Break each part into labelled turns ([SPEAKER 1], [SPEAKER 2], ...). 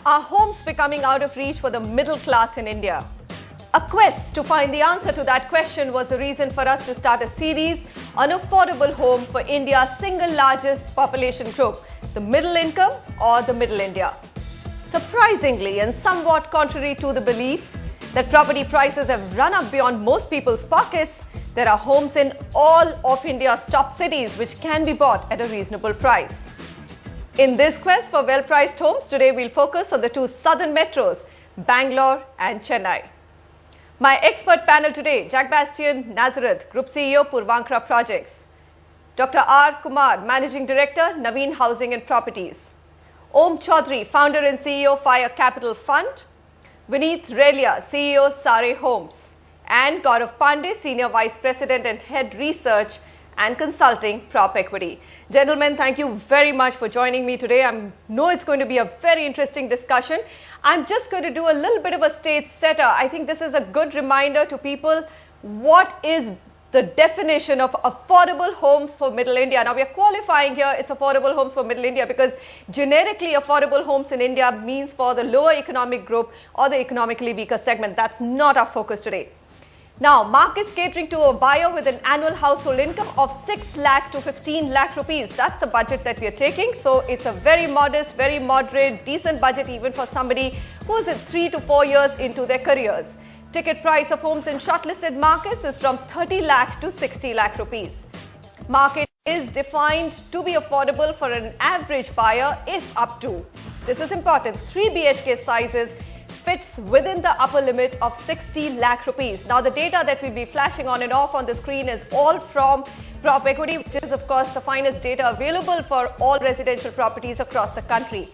[SPEAKER 1] Are homes becoming out of reach for the middle class in India? A quest to find the answer to that question was the reason for us to start a series on affordable home for India's single largest population group, the middle income or the middle India. Surprisingly and somewhat contrary to the belief that property prices have run up beyond most people's pockets, there are homes in all of India's top cities which can be bought at a reasonable price. In this quest for well-priced homes, today we'll focus on the two southern metros, Bangalore and Chennai. My expert panel today, Jack Bastian Nazareth, Group CEO, Puravankara Projects. Dr. R. Kumar, Managing Director, Naveen Housing and Properties. Om Chaudhary, Founder and CEO, Fire Capital Fund. Vineet Relia, CEO, Sare Homes. And Gaurav Pandey, Senior Vice President and Head Research and Consulting, Prop Equity. Gentlemen, thank you very much for joining me today. I know it's going to be a very interesting discussion. I'm just going to do a little bit of a stage setter. I think this is a good reminder to people what is the definition of affordable homes for middle India. Now we are qualifying here, it's affordable homes for middle India because generically affordable homes in India means for the lower economic group or the economically weaker segment. That's not our focus today. Now, markets catering to a buyer with an annual household income of 6 lakh to 15 lakh rupees. That's the budget that we are taking. So it's a very modest, very moderate, decent budget even for somebody who is 3 to 4 years into their careers. Ticket price of homes in shortlisted markets is from 30 lakh to 60 lakh rupees. Market is defined to be affordable for an average buyer if up to, this is important, 3 BHK sizes fits within the upper limit of 60 lakh rupees. Now the data that we'll be flashing on and off on the screen is all from Prop Equity, which is of course the finest data available for all residential properties across the country.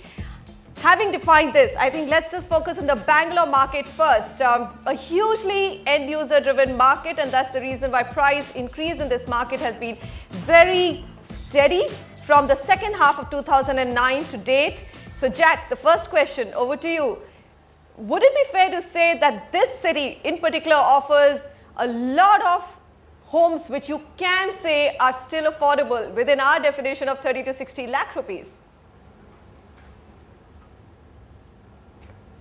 [SPEAKER 1] Having defined this, I think let's just focus on the Bangalore market first. A hugely end-user driven market, and that's the reason why price increase in this market has been very steady from the second half of 2009 to date. So Jack, the first question over to you. Would it be fair to say that this city in particular offers a lot of homes which you can say are still affordable within our definition of 30 to 60 lakh rupees?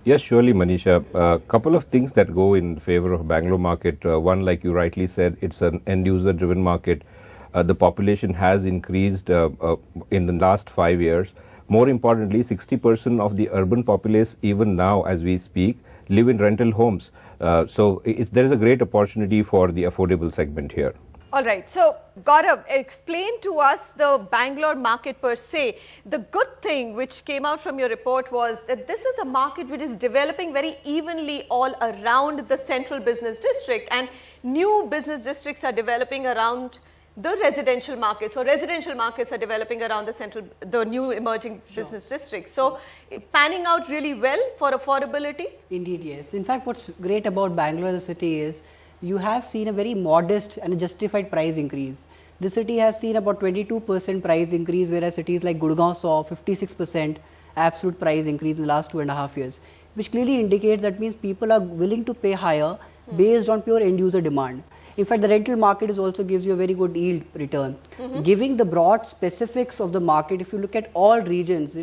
[SPEAKER 2] Yes, surely, Manisha. A couple of things that go in favor of Bangalore market. One, like you rightly said, it's an end-user driven market. The population has increased in the last 5 years. More importantly, 60% of the urban populace, even now as we speak, live in rental homes. So there is a great opportunity for the affordable segment here.
[SPEAKER 1] All right. So, Gaurav, explain to us the Bangalore market per se. The good thing which came out from your report was that this is a market which is developing very evenly all around the central business district, and new business districts are developing around the residential market. So residential markets are developing around the new emerging business districts. So panning out really well for affordability?
[SPEAKER 3] Indeed, yes. In fact, what's great about Bangalore as a city is you have seen a very modest and justified price increase. The city has seen about 22% price increase, whereas cities like Gurgaon saw 56% absolute price increase in the last 2.5 years, which clearly indicates that means people are willing to pay higher based on pure end user demand. In fact, the rental market is also gives you a very good yield return. Giving the broad specifics of the market, if you look at all regions,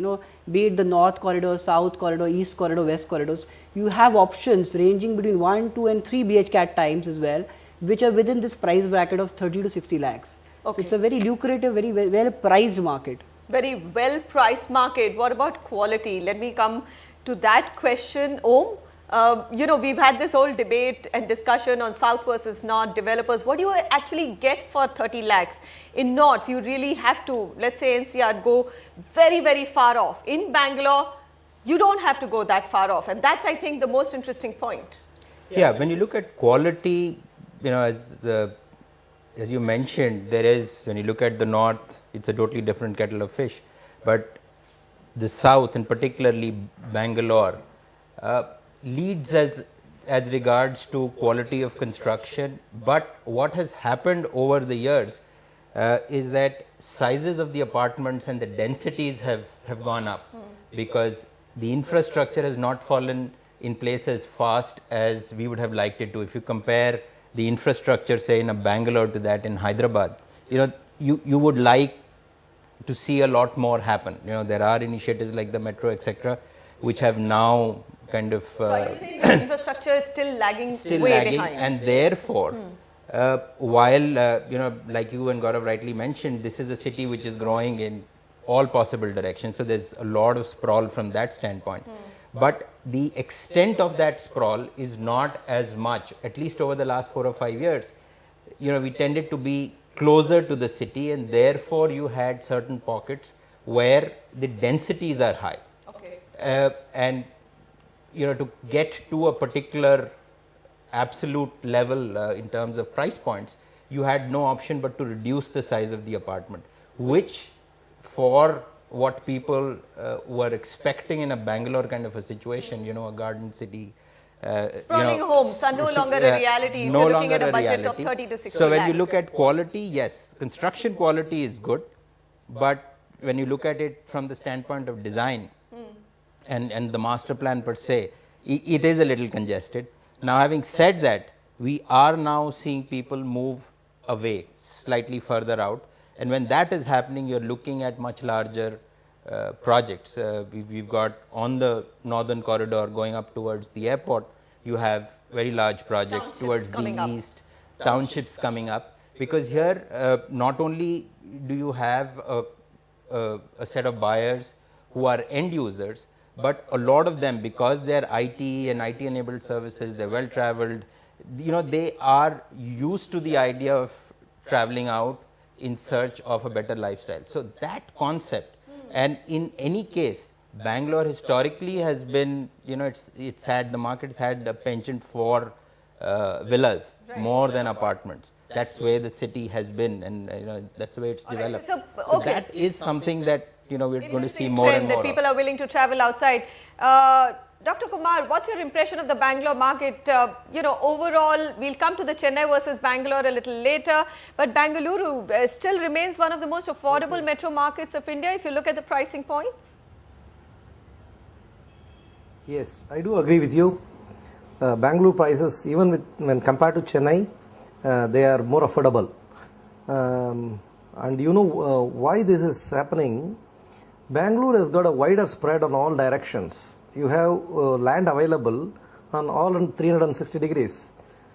[SPEAKER 3] be it the North Corridor, South Corridor, East Corridor, West Corridors, you have options ranging between 1, 2 and 3 BHK at times as well, which are within this price bracket of 30 to 60 lakhs. Okay. So it's a very lucrative, very well priced market. Very
[SPEAKER 1] well priced market. What about quality? Let me come to that question, Om. We've had this whole debate and discussion on South versus North developers. What do you actually get for 30 lakhs? In North, you really have to, let's say NCR, go very, very far off. In Bangalore, you don't have to go that far off. And that's, I think, the most interesting point.
[SPEAKER 4] Yeah, when you look at quality, as you mentioned, when you look at the North, it's a totally different kettle of fish. But the South, and particularly Bangalore, leads as regards to quality of construction, but what has happened over the years is that sizes of the apartments and the densities have gone up because the infrastructure has not fallen in place as fast as we would have liked it to. If you compare the infrastructure, say in a Bangalore to that in Hyderabad, you would like to see a lot more happen. There are initiatives like the metro, etc., which have now kind of
[SPEAKER 1] So are you saying the infrastructure is still lagging way behind?
[SPEAKER 4] and therefore while like you and Gaurav rightly mentioned, this is a city which is growing in all possible directions, so there's a lot of sprawl from that standpoint, but the extent of that sprawl is not as much, at least over the last 4 or 5 years. We tended to be closer to the city, and therefore you had certain pockets where the densities are high.
[SPEAKER 1] Okay.
[SPEAKER 4] And to get to a particular absolute level in terms of price points, you had no option but to reduce the size of the apartment, which for what people were expecting in a Bangalore kind of a situation, a garden city.
[SPEAKER 1] Sprawling homes are no longer a reality if you're looking at a budget of 30 to 60
[SPEAKER 4] So when
[SPEAKER 1] lakh.
[SPEAKER 4] you look at quality, yes, construction quality is good, but when you look at it from the standpoint of design and the master plan per se, it is a little congested. Now, having said that, we are now seeing people move away slightly further out, and when that is happening, you're looking at much larger projects. We've got on the northern corridor going up towards the airport, you have very large projects
[SPEAKER 1] Townships
[SPEAKER 4] towards
[SPEAKER 1] coming
[SPEAKER 4] the
[SPEAKER 1] up.
[SPEAKER 4] east, townships coming up, because here not only do you have a set of buyers who are end users, but a lot of them, because they are IT and IT enabled services, they're well traveled, they are used to the idea of traveling out in search of a better lifestyle. So that concept, and in any case, Bangalore historically has been, it's had, the market's had a penchant for villas more than apartments. That's where the city has been, and that's the way it's developed.
[SPEAKER 1] So
[SPEAKER 4] That is something that we're going to see
[SPEAKER 1] Interesting
[SPEAKER 4] more
[SPEAKER 1] trend
[SPEAKER 4] and more
[SPEAKER 1] that
[SPEAKER 4] of.
[SPEAKER 1] people are willing to travel outside. Dr. Kumar, what's your impression of the Bangalore market? Overall, we'll come to the Chennai versus Bangalore a little later, but Bangalore still remains one of the most affordable metro markets of India if you look at the pricing points.
[SPEAKER 5] Yes, I do agree with you. Bangalore prices, even when compared to Chennai, they are more affordable. And why this is happening? Bangalore has got a wider spread on all directions. You have land available on all 360 degrees.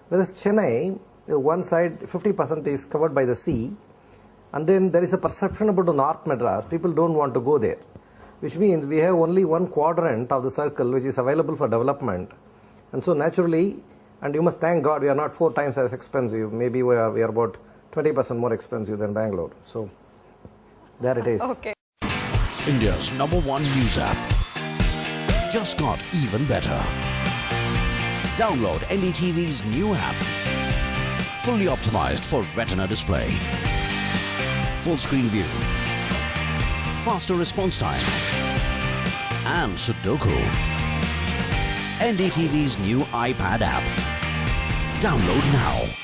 [SPEAKER 5] Whereas Chennai, one side 50% is covered by the sea, and then there is a perception about the North Madras. People don't want to go there, which means we have only one quadrant of the circle which is available for development. And so naturally, and you must thank God we are not 4 times as expensive. Maybe we are about 20% more expensive than Bangalore. So there it is.
[SPEAKER 1] Okay.
[SPEAKER 6] India's #1 news app just got even better. Download NDTV's new app. Fully optimized for retina display. Full screen view. Faster response time. And Sudoku. NDTV's new iPad app. Download now.